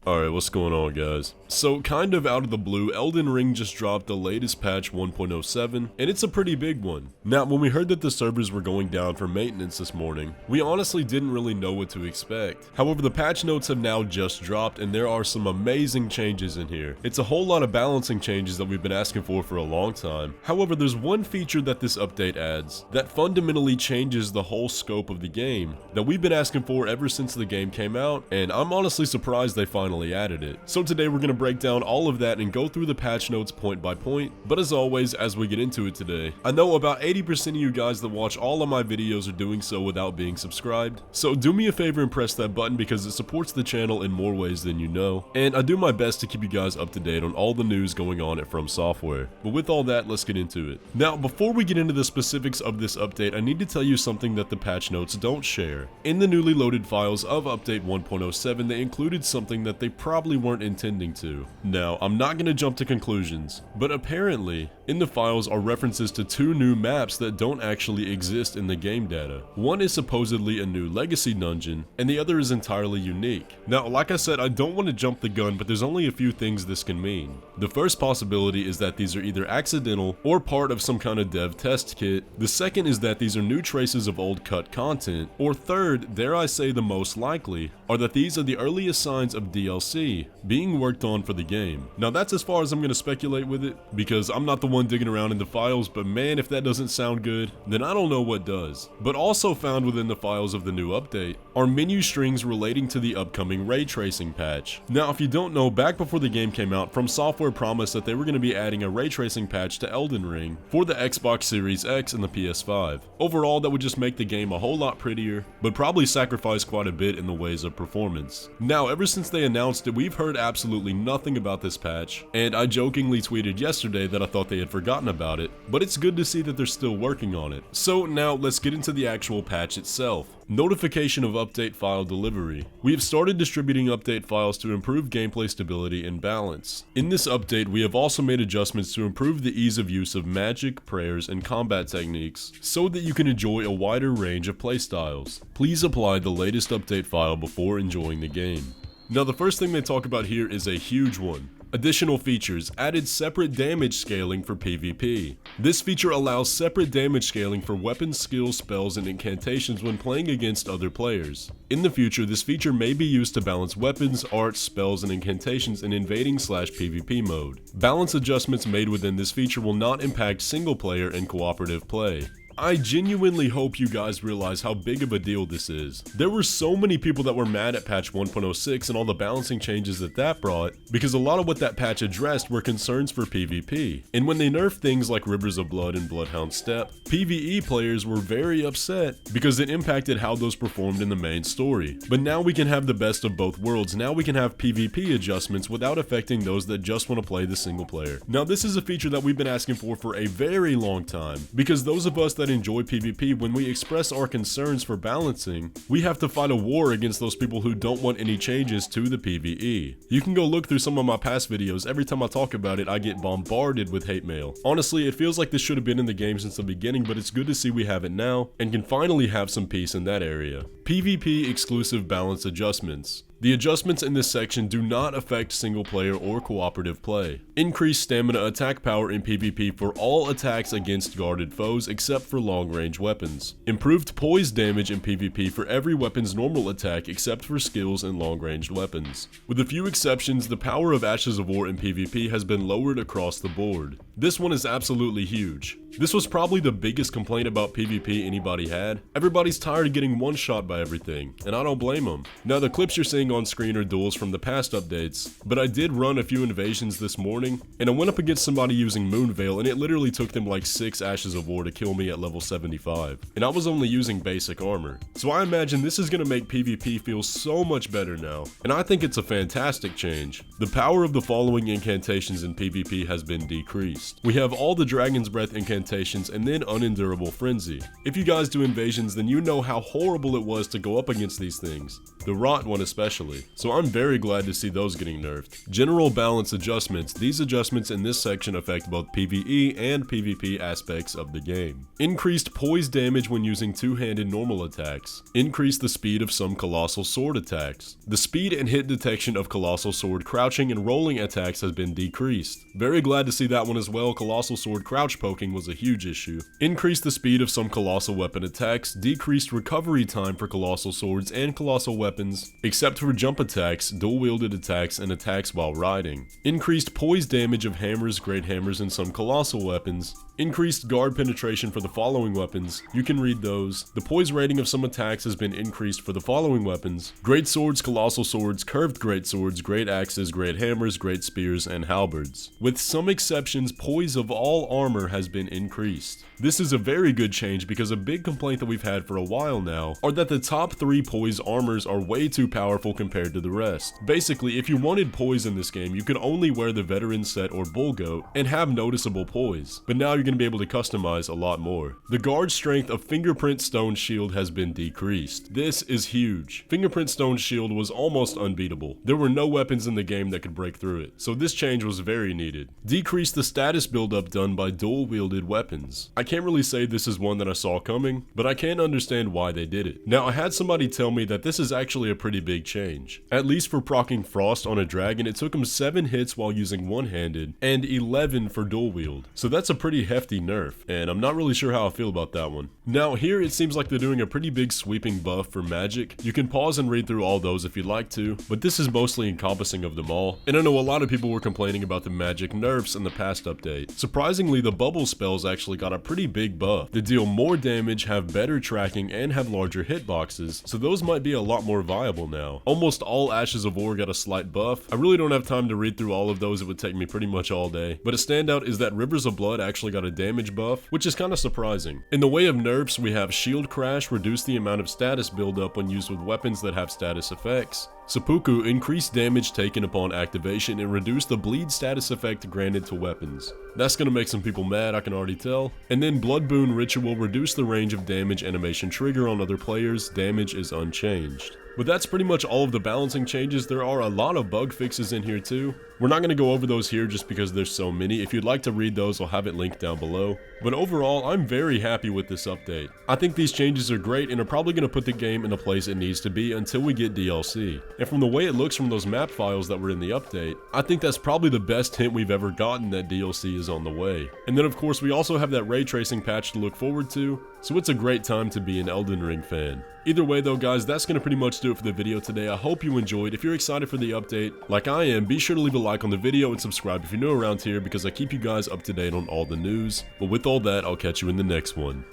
Alright, what's going on, guys? So, kind of out of the blue, Elden Ring just dropped the latest patch 1.07, and it's a pretty big one. Now, when we heard that the servers were going down for maintenance this morning, we honestly didn't really know what to expect. However, the patch notes have now just dropped, and there are some amazing changes in here. It's a whole lot of balancing changes that we've been asking for a long time. However, there's one feature that this update adds that fundamentally changes the whole scope of the game that we've been asking for ever since the game came out, and I'm honestly surprised they finally added it. So today we're going to break down all of that and go through the patch notes point by point, but as always, as we get into it today, I know about 80% of you guys that watch all of my videos are doing so without being subscribed, so do me a favor and press that button because it supports the channel in more ways than you know, and I do my best to keep you guys up to date on all the news going on at From Software. But with all that, let's get into it. Now, before we get into the specifics of this update, I need to tell you something that the patch notes don't share. In the newly loaded files of update 1.07, they included something that they probably weren't intending to. Now, I'm not going to jump to conclusions, but apparently, in the files are references to two new maps that don't actually exist in the game data. One is supposedly a new legacy dungeon, and the other is entirely unique. Now, like I said, I don't want to jump the gun, but there's only a few things this can mean. The first possibility is that these are either accidental or part of some kind of dev test kit. The second is that these are new traces of old cut content. Or third, dare I say the most likely, are that these are the earliest signs of DLC being worked on for the game. Now that's as far as I'm going to speculate with it, because I'm not the one digging around in the files, but man, if that doesn't sound good, then I don't know what does. But also found within the files of the new update are menu strings relating to the upcoming ray tracing patch. Now if you don't know, back before the game came out, From Software promised that they were going to be adding a ray tracing patch to Elden Ring for the Xbox Series X and the PS5. Overall, that would just make the game a whole lot prettier, but probably sacrifice quite a bit in the ways of performance. Now, ever since they announced it, we've heard absolutely nothing about this patch, and I jokingly tweeted yesterday that I thought they had forgotten about it, but it's good to see that they're still working on it. So now let's get into the actual patch itself. Notification of update file delivery. We have started distributing update files to improve gameplay stability and balance. In this update, we have also made adjustments to improve the ease of use of magic, prayers, and combat techniques so that you can enjoy a wider range of playstyles. Please apply the latest update file before enjoying the game. Now the first thing they talk about here is a huge one. Additional features, added separate damage scaling for PvP. This feature allows separate damage scaling for weapons, skills, spells, and incantations when playing against other players. In the future, this feature may be used to balance weapons, arts, spells, and incantations in invading/PvP mode. Balance adjustments made within this feature will not impact single player and cooperative play. I genuinely hope you guys realize how big of a deal this is. There were so many people that were mad at patch 1.06 and all the balancing changes that brought, because a lot of what that patch addressed were concerns for PvP. And when they nerfed things like Rivers of Blood and Bloodhound Steppe, PvE players were very upset because it impacted how those performed in the main story. But now we can have the best of both worlds. Now we can have PvP adjustments without affecting those that just want to play the single player. Now this is a feature that we've been asking for a very long time, because those of us that enjoy PvP, when we express our concerns for balancing, we have to fight a war against those people who don't want any changes to the PvE. You can go look through some of my past videos. Every time I talk about it, I get bombarded with hate mail. Honestly, it feels like this should have been in the game since the beginning, but it's good to see we have it now and can finally have some peace in that area. PvP exclusive balance adjustments. The adjustments in this section do not affect single player or cooperative play. Increased stamina attack power in PvP for all attacks against guarded foes except for long range weapons. Improved poise damage in PvP for every weapon's normal attack except for skills and long ranged weapons. With a few exceptions, the power of Ashes of War in PvP has been lowered across the board. This one is absolutely huge. This was probably the biggest complaint about PvP anybody had. Everybody's tired of getting one shot by everything, and I don't blame them. Now the clips you're seeing on screen are duels from the past updates, but I did run a few invasions this morning, and I went up against somebody using Moonveil, and it literally took them like 6 Ashes of War to kill me at level 75, and I was only using basic armor. So I imagine this is going to make PvP feel so much better now, and I think it's a fantastic change. The power of the following incantations in PvP has been decreased. increased. We have all the Dragon's Breath incantations and then Unendurable Frenzy. If you guys do invasions, then you know how horrible it was to go up against these things. The Rot one especially. So I'm very glad to see those getting nerfed. General balance adjustments. These adjustments in this section affect both PvE and PvP aspects of the game. Increased poise damage when using two-handed normal attacks. Increase the speed of some Colossal Sword attacks. The speed and hit detection of Colossal Sword crouching and rolling attacks has been decreased. Very glad to see that one as well. Colossal Sword crouch poking was a huge issue. Increase the speed of some Colossal Weapon attacks. Decreased recovery time for Colossal Swords and Colossal Weapons, except for jump attacks, dual-wielded attacks, and attacks while riding. Increased poise damage of hammers, great hammers, and some Colossal Weapons. Increased guard penetration for the following weapons. You can read those. The poise rating of some attacks has been increased for the following weapons: Great Swords, Colossal Swords, Curved Great Swords, Great Axes, Great Hammers, Great Spears, and Halberds. With some exceptions, poise of all armor has been increased. This is a very good change because a big complaint that we've had for a while now are that the top 3 poise armors are way too powerful compared to the rest. Basically, if you wanted poise in this game, you could only wear the Veteran set or Bull Goat and have noticeable poise, but now you're going to be able to customize a lot more. The guard strength of Fingerprint Stone Shield has been decreased. This is huge. Fingerprint Stone Shield was almost unbeatable. There were no weapons in the game that could break through it, so this change was very needed. Decrease the status buildup done by dual-wielded weapons. I can't really say this is one that I saw coming, but I can understand why they did it. Now, I had somebody tell me that this is actually a pretty big change. At least for proccing Frost on a dragon, it took him 7 hits while using one-handed, and 11 for dual-wield. So that's a pretty hefty nerf, and I'm not really sure how I feel about that one. Now, here it seems like they're doing a pretty big sweeping buff for magic. You can pause and read through all those if you'd like to, but this is mostly encompassing of them all. And I know a lot of people were complaining about the magic nerfs in the past update. Surprisingly, the bubble spells actually got a pretty big buff. They deal more damage, have better tracking, and have larger hitboxes, so those might be a lot more viable now. Almost all Ashes of War got a slight buff. I really don't have time to read through all of those, it would take me pretty much all day. But a standout is that Rivers of Blood actually got a damage buff, which is kind of surprising. In the way of nerfs, we have Shield Crash, reduce the amount of status buildup when used with weapons that have status effects. Seppuku, increased damage taken upon activation and reduce the bleed status effect granted to weapons. That's gonna make some people mad, I can already tell. And then Blood Boon Ritual, reduce the range of damage animation trigger on other players, damage is unchanged. But that's pretty much all of the balancing changes. There are a lot of bug fixes in here too. We're not going to go over those here just because there's so many. If you'd like to read those, I'll have it linked down below. But overall, I'm very happy with this update. I think these changes are great and are probably going to put the game in the place it needs to be until we get DLC. And from the way it looks from those map files that were in the update, I think that's probably the best hint we've ever gotten that DLC is on the way. And then of course we also have that ray tracing patch to look forward to, so it's a great time to be an Elden Ring fan. Either way though guys, that's going to pretty much do it for the video today. I hope you enjoyed. If you're excited for the update, like I am, be sure to leave a like on the video and subscribe if you're new around here because I keep you guys up to date on all the news. But with all that, I'll catch you in the next one.